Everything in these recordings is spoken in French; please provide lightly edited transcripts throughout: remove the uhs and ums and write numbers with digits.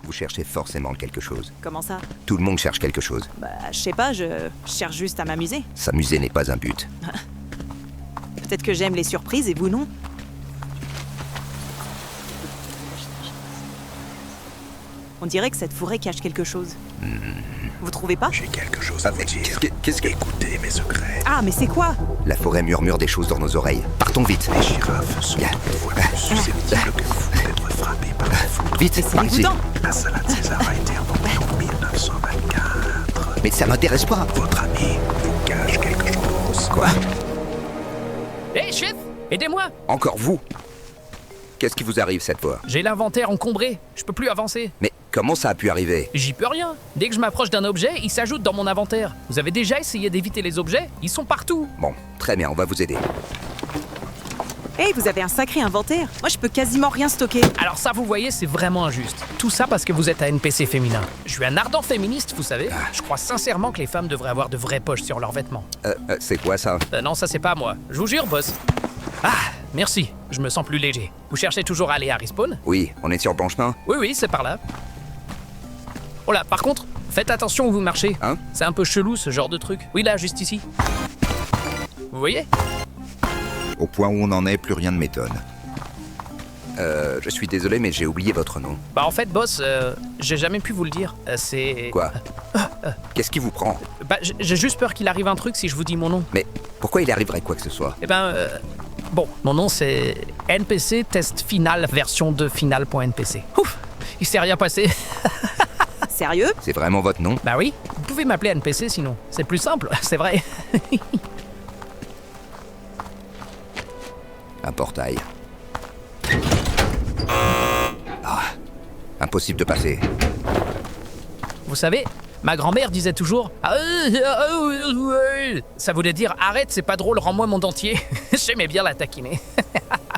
Vous cherchez forcément quelque chose. Comment ça? Tout le monde cherche quelque chose. Bah, je sais pas, je cherche juste à m'amuser. S'amuser n'est pas un but. Peut-être que j'aime les surprises et vous non. On dirait que cette forêt cache quelque chose. Vous trouvez pas? J'ai quelque chose à vous dire. Qu'est-ce que... Écoutez mes secrets. Ah, mais c'est quoi? La forêt murmure des choses dans nos oreilles. Partons vite. Les girafes sont une fois plus susceptibles que vous d'être frappées par la foudre. Vite, Mais c'est par ici. dégoûtant. La salade César a été inventée en 1924. Mais ça m'intéresse pas. Votre ami vous cache quelque chose. Quoi? Hé, chef, aidez-moi. Encore vous? Qu'est-ce qui vous arrive cette fois? J'ai l'inventaire encombré, je peux plus avancer. Mais comment ça a pu arriver? J'y peux rien. Dès que je m'approche d'un objet, il s'ajoute dans mon inventaire. Vous avez déjà essayé d'éviter les objets? Ils sont partout. Bon, très bien, on va vous aider. Hey, vous avez un sacré inventaire. Moi, je peux quasiment rien stocker. Alors ça, vous voyez, c'est vraiment injuste. Tout ça parce que vous êtes un NPC féminin. Je suis un ardent féministe, vous savez. Je crois sincèrement que les femmes devraient avoir de vraies poches sur leurs vêtements. C'est quoi ça? Non, ça c'est pas moi. Je vous jure, boss. Ah, merci. Je me sens plus léger. Vous cherchez toujours à aller à Respawn? Oui, on est sur Blanchemin? Oui, c'est par là. Oh là, par contre, faites attention où vous marchez. Hein? C'est un peu chelou ce genre de truc. Oui, là, juste ici. Vous voyez? Au point où on en est, plus rien ne m'étonne. Je suis désolé, mais j'ai oublié votre nom. Bah en fait, boss, j'ai jamais pu vous le dire. C'est... Quoi? Qu'est-ce qui vous prend? Bah j'ai juste peur qu'il arrive un truc si je vous dis mon nom. Mais pourquoi il arriverait quoi que ce soit? Eh ben, bon, mon nom c'est NPC Test Final version 2 final.npc. Ouf, il s'est rien passé. Sérieux? C'est vraiment votre nom? Bah oui, vous pouvez m'appeler NPC sinon. C'est plus simple, c'est vrai. Un portail. Ah, impossible de passer. Vous savez, ma grand-mère disait toujours ça voulait dire arrête, c'est pas drôle, rends-moi mon dentier. J'aimais bien la taquiner.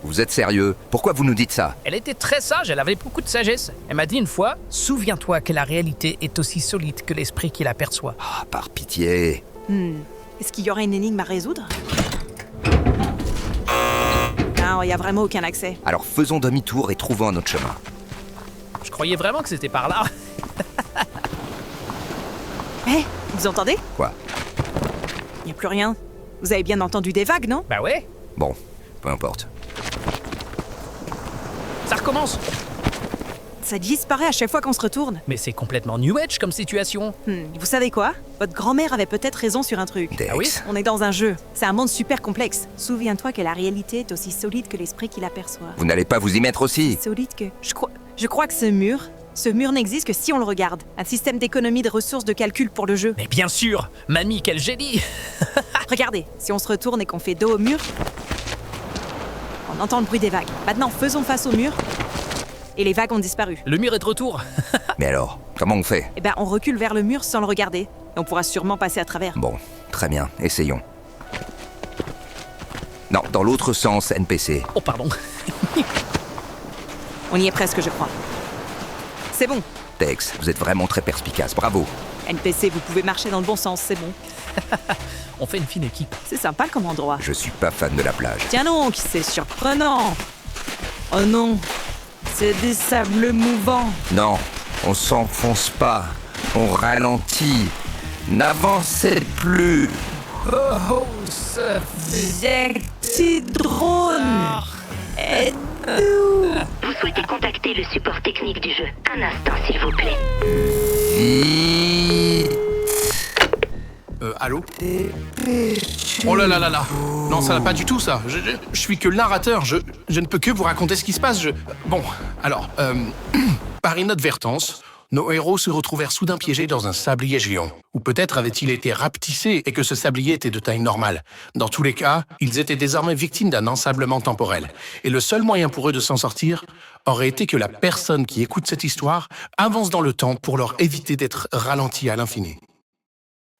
Vous êtes sérieux? Pourquoi vous nous dites ça? Elle était très sage, elle avait beaucoup de sagesse. Elle m'a dit une fois, souviens-toi que la réalité est aussi solide que l'esprit qui l'aperçoit. Ah, par pitié. Est-ce qu'il y aurait une énigme à résoudre? Non, il y a vraiment aucun accès. Alors faisons demi-tour et trouvons un autre chemin. Je croyais vraiment que c'était par là. Hé, vous entendez? Quoi? Il n'y a plus rien. Vous avez bien entendu des vagues, non? Bah ouais, Bon, peu importe. ça recommence. Ça disparaît à chaque fois qu'on se retourne. Mais c'est complètement New Age comme situation. Vous savez quoi? Votre grand-mère avait peut-être raison sur un truc. Dex. Ah oui? On est dans un jeu. C'est un monde super complexe. Souviens-toi que la réalité est aussi solide que l'esprit qui l'aperçoit. Vous n'allez pas vous y mettre aussi? Solide que... Je crois que ce mur n'existe que si on le regarde. Un système d'économie de ressources de calcul pour le jeu. Mais bien sûr, mamie, quel génie. Regardez, si on se retourne et qu'on fait dos au mur, on entend le bruit des vagues. Maintenant, faisons face au mur. Et les vagues ont disparu. Le mur est de retour. Mais alors, comment on fait? Eh ben, on recule vers le mur sans le regarder. Et on pourra sûrement passer à travers. Bon, très bien, essayons. Non, dans l'autre sens, NPC. Oh pardon. On y est presque, je crois. C'est bon. Dex, vous êtes vraiment très perspicace, bravo. NPC, vous pouvez marcher dans le bon sens, c'est bon. On fait une fine équipe. C'est sympa comme endroit. Je suis pas fan de la plage. Tiens donc, c'est surprenant. Oh non, c'est des sables mouvants. Non, on s'enfonce pas, on ralentit. N'avancez plus. Oh, ça J'ai petit drone. Aide-nous. Vous souhaitez contacter le support technique du jeu. Un instant, s'il vous plaît. Vite. Allô? Oh là là là là. Non, ça va pas du tout, ça. Je suis que le narrateur. Je ne peux que vous raconter ce qui se passe. Bon, alors, par inadvertance, nos héros se retrouvèrent soudain piégés dans un sablier géant. Ou peut-être avait-il été rapetissé et que ce sablier était de taille normale. Dans tous les cas, ils étaient désormais victimes d'un ensablement temporel. Et le seul moyen pour eux de s'en sortir aurait été que la personne qui écoute cette histoire avance dans le temps pour leur éviter d'être ralenti à l'infini.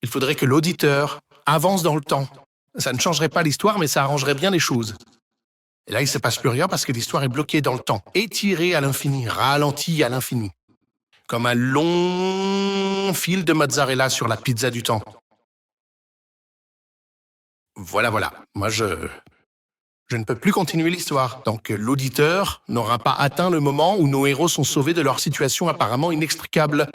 Il faudrait que l'auditeur avance dans le temps. Ça ne changerait pas l'histoire, mais ça arrangerait bien les choses. Et là, il ne se passe plus rien parce que l'histoire est bloquée dans le temps, étirée à l'infini, ralentie à l'infini. Comme un long fil de mozzarella sur la pizza du temps. Voilà. Moi, Je ne peux plus continuer l'histoire. Tant que l'auditeur n'aura pas atteint le moment où nos héros sont sauvés de leur situation apparemment inextricable.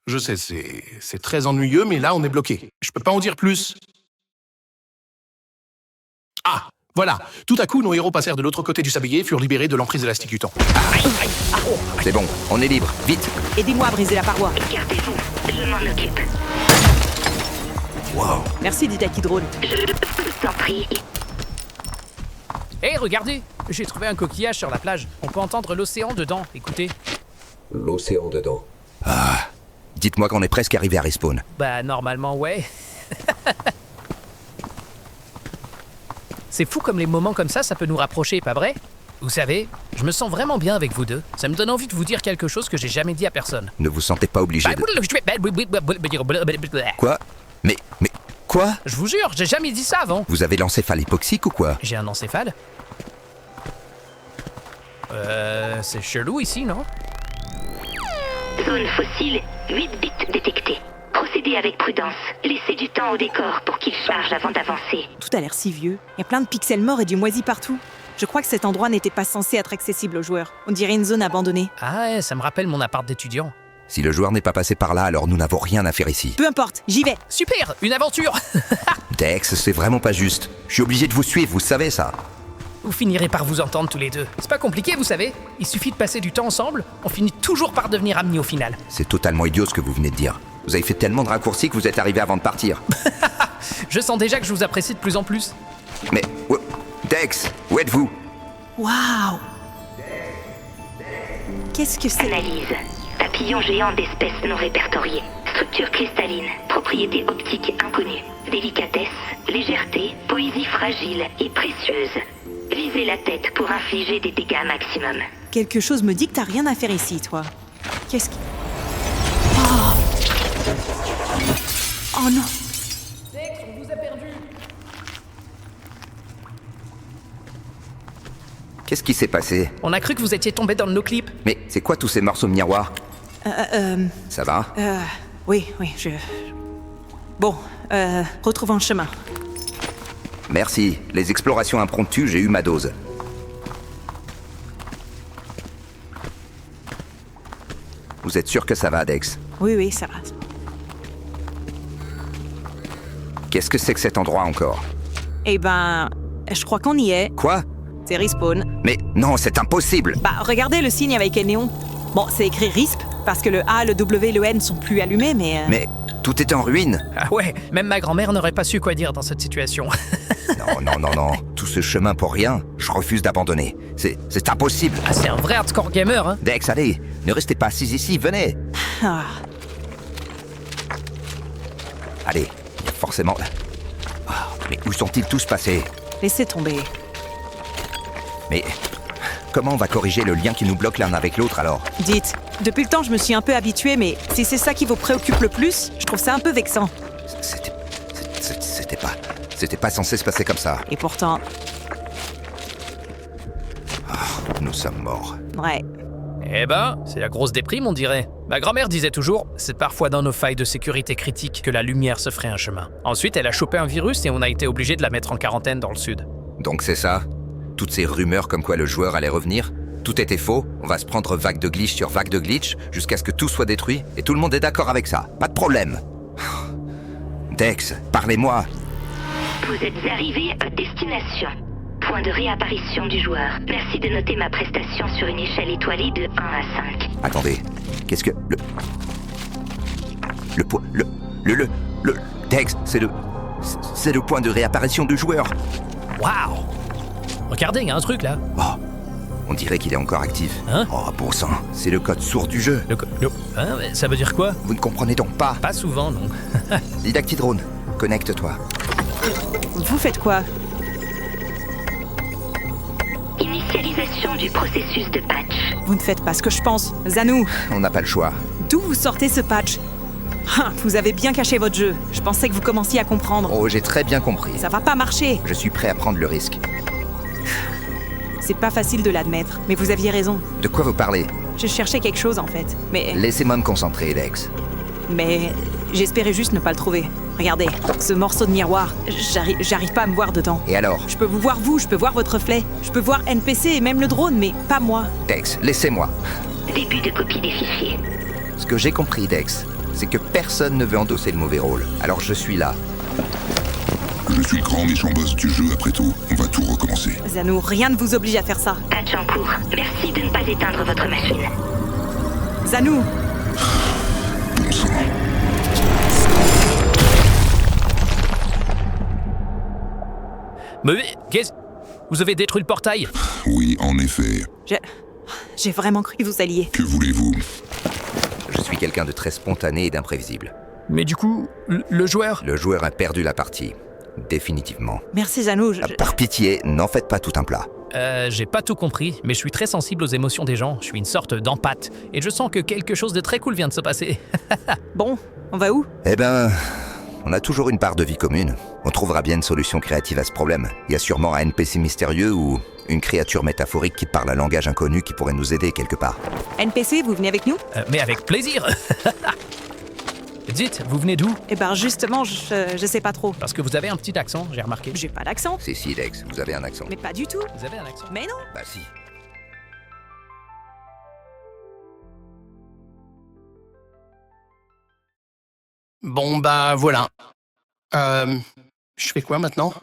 Je sais, c'est très ennuyeux, mais là, on est bloqué. Je peux pas en dire plus. Ah, voilà. Tout à coup, nos héros passèrent de l'autre côté du sablier et furent libérés de l'emprise élastique du temps. C'est bon, on est libre. Vite. Aidez-moi à briser la paroi. Gardez-vous, je m'en occupe. Wow. Merci, Ditaki Drone. Je vous en prie. Hé, regardez, j'ai trouvé un coquillage sur la plage. On peut entendre l'océan dedans, écoutez. L'océan dedans. Dites-moi qu'on est presque arrivé à Respawn. Bah, normalement, ouais. C'est fou comme les moments comme ça peut nous rapprocher, pas vrai? Vous savez, je me sens vraiment bien avec vous deux. Ça me donne envie de vous dire quelque chose que j'ai jamais dit à personne. Ne vous sentez pas obligé de... Quoi? Mais quoi? Je vous jure, j'ai jamais dit ça avant. Vous avez l'encéphale hypoxique ou quoi? J'ai un encéphale? C'est chelou ici, non? Zone fossile, 8 bits détectés. Procédez avec prudence. Laissez du temps au décor pour qu'il charge avant d'avancer. Tout a l'air si vieux. Il y a plein de pixels morts et du moisi partout. Je crois que cet endroit n'était pas censé être accessible aux joueurs. On dirait une zone abandonnée. Ah ouais, ça me rappelle mon appart d'étudiant. Si le joueur n'est pas passé par là, alors nous n'avons rien à faire ici. Peu importe, j'y vais. Super, une aventure. Dex, c'est vraiment pas juste. Je suis obligé de vous suivre, vous savez ça. Vous finirez par vous entendre tous les deux. C'est pas compliqué, vous savez. Il suffit de passer du temps ensemble, on finit toujours par devenir amis au final. C'est totalement idiot ce que vous venez de dire. Vous avez fait tellement de raccourcis que vous êtes arrivé avant de partir. Je sens déjà que je vous apprécie de plus en plus. Mais... Dex, où êtes-vous? Waouh! Qu'est-ce que c'est? Analyse. Papillon géant d'espèces non répertoriées. Structure cristalline. Propriétés optiques inconnues. Délicatesse, légèreté, poésie fragile et précieuse. Visez la tête pour infliger des dégâts maximum. Quelque chose me dit que t'as rien à faire ici, toi. Qu'est-ce qui... Oh non! Dex, on vous a perdu. Qu'est-ce qui s'est passé? On a cru que vous étiez tombé dans nos clips. Mais c'est quoi tous ces morceaux de miroir? Ça va? Oui, je... Bon, retrouvons le chemin. Merci. Les explorations impromptues, j'ai eu ma dose. Vous êtes sûr que ça va, Dex? Oui, ça va. Qu'est-ce que c'est que cet endroit encore? Eh ben, je crois qu'on y est. Quoi? C'est Respawn. Mais non, c'est impossible! Bah, regardez le signe avec un néon. Bon, c'est écrit RISP, parce que le A, le W et le N sont plus allumés, mais... Mais tout est en ruine! Ah ouais, même ma grand-mère n'aurait pas su quoi dire dans cette situation. Non. Tout ce chemin pour rien, je refuse d'abandonner. C'est impossible! Ah, c'est un vrai hardcore gamer, hein. Dex, allez, ne restez pas assis ici, venez! Ah, Allez, forcément... Ah, mais où sont-ils tous passés? laissez tomber. Mais comment on va corriger le lien qui nous bloque l'un avec l'autre alors? Dites, depuis le temps, je me suis un peu habituée, mais si c'est ça qui vous préoccupe le plus, je trouve ça un peu vexant. C'était pas censé se passer comme ça. Et pourtant, Nous sommes morts. ouais. Eh ben, c'est la grosse déprime, on dirait. Ma grand-mère disait toujours, c'est parfois dans nos failles de sécurité critiques que la lumière se ferait un chemin. Ensuite, elle a chopé un virus et on a été obligé de la mettre en quarantaine dans le sud. Donc c'est ça? Toutes ces rumeurs comme quoi le joueur allait revenir? Tout était faux, on va se prendre vague de glitch sur vague de glitch jusqu'à ce que tout soit détruit et tout le monde est d'accord avec ça. Pas de problème. Dex, parlez-moi. Vous êtes arrivé à destination. Point de réapparition du joueur. Merci de noter ma prestation sur une échelle étoilée de 1 à 5. Attendez, qu'est-ce que... Le Dex, c'est le point de réapparition du joueur. Waouh! Regardez, il y a un truc là. Oh, on dirait qu'il est encore actif. Hein? Oh, bon sang, c'est le code sourd du jeu. Hein, mais ça veut dire quoi? Vous ne comprenez donc pas? Pas souvent, non. Didactydrone, connecte-toi. Vous faites quoi? Initialisation du processus de patch. Vous ne faites pas ce que je pense. Zanou, On n'a pas le choix. d'où vous sortez ce patch? Vous avez bien caché votre jeu. Je pensais que vous commenciez à comprendre. Oh, j'ai très bien compris. Ça va pas marcher. Je suis prêt à prendre le risque. C'est pas facile de l'admettre, mais vous aviez raison. De quoi vous parlez? Je cherchais quelque chose en fait. Mais Laissez-moi me concentrer, Dex. j'espérais juste ne pas le trouver. Regardez, ce morceau de miroir, j'arrive pas à me voir dedans. Et alors? Je peux vous voir vous, je peux voir votre reflet, je peux voir NPC et même le drone, mais pas moi. Dex, laissez-moi. Début de copie des fichiers. Ce que j'ai compris, Dex, c'est que personne ne veut endosser le mauvais rôle. Alors je suis là. Je suis le grand méchant boss du jeu après tout. On va tout recommencer. Zanou, rien ne vous oblige à faire ça. Patch en cours. Merci de ne pas éteindre votre machine. Zanou, Bon sang. Mais qu'est-ce... Vous avez détruit le portail? Oui, en effet. j'ai vraiment cru que vous alliez. Que voulez-vous? Je suis quelqu'un de très spontané et d'imprévisible. Mais du coup, le joueur... Le joueur a perdu la partie. Définitivement. Merci Zanou, Par pitié, n'en faites pas tout un plat. J'ai pas tout compris, mais je suis très sensible aux émotions des gens. Je suis une sorte d'empathe. Et je sens que quelque chose de très cool vient de se passer. Bon, on va où? Eh ben, on a toujours une part de vie commune. On trouvera bien une solution créative à ce problème. Il y a sûrement un NPC mystérieux ou une créature métaphorique qui parle un langage inconnu qui pourrait nous aider quelque part. NPC, vous venez avec nous? Mais avec plaisir. Dites, vous venez d'où? Eh ben justement, je sais pas trop. Parce que vous avez un petit accent, j'ai remarqué. J'ai pas d'accent. Si, Dex, vous avez un accent. Mais pas du tout. Vous avez un accent? Mais non. Bah si. Bon, bah voilà. Je fais quoi maintenant?